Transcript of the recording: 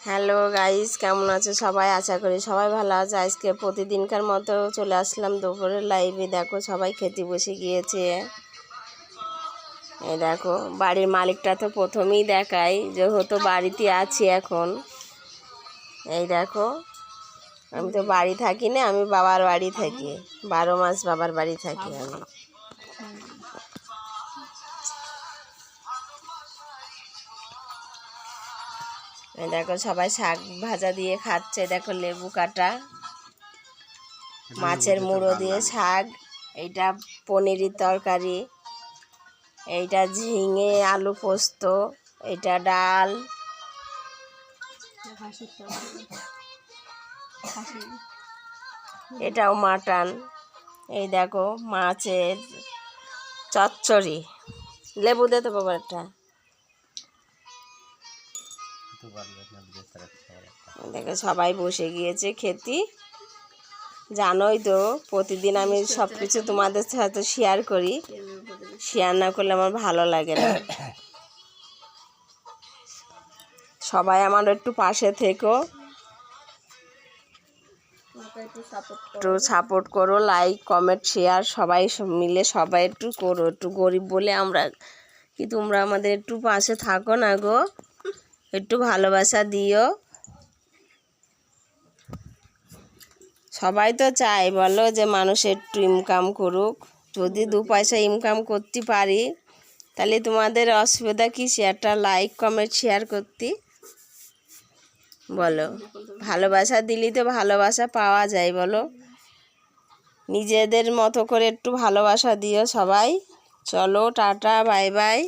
Hello guys, কেমন আছে সবাই? আশা করি সবাই ভালো আছে। আজকে প্রতিদিনকার মতো চলে আসলাম দুপুরের লাইভে। দেখো সবাই খেতে বসে গিয়েছে। এই দেখো বাড়ির মালিকটা তো প্রথমেই দেখাই, যেহেতু বাড়িতে আছি এখন। এই দেখো, আমি তো বাড়ি থাকি না, আমি বাবার বাড়ি থাকি। 12 মাস বাবার বাড়ি থাকি আমি। এই দেখো সবাই শাক ভাজা দিয়ে খাচ্ছে। দেখো লেবু কাটা, মাছের মুড়ো দিয়ে শাক, এইটা পনিরের তরকারি, এইটা ঝিঙে আলু পোস্ত, এইটা ডাল, এটাও মাটন। এই দেখো মাছের চচ্চড়ি, লেবু দে তো বাবা একটা। দেখো সবাই বসে গিয়েছে খেতে। জানোই তো প্রতিদিন আমি সব কিছু তোমাদের সাথে শেয়ার করি, শেয়ার না করলে আমার ভালো লাগে না। সবাই আমার একটু পাশে থেকো, একটু সাপোর্ট করো, লাইক কমেন্ট শেয়ার সবাই মিলে সবাই একটু করো। একটু গরিব বলে আমরা, কি তোমরা আমাদের একটু পাশে থাকো না গো, একটু ভালোবাসা দিও। সবাই তো চাই বলো যে মানুষ একটু ইনকাম করুক। যদি 2 পয়সা ইনকাম করতে পারি তাহলে তোমাদের অসুবিধা কি? শেয়ারটা লাইক কমেন্ট শেয়ার করতে বলো। ভালোবাসা দিলেই তো ভালোবাসা পাওয়া যায় বলো। নিজেদের মতো করে একটু ভালোবাসা দিও সবাই। চলো টাটা, বাই বাই।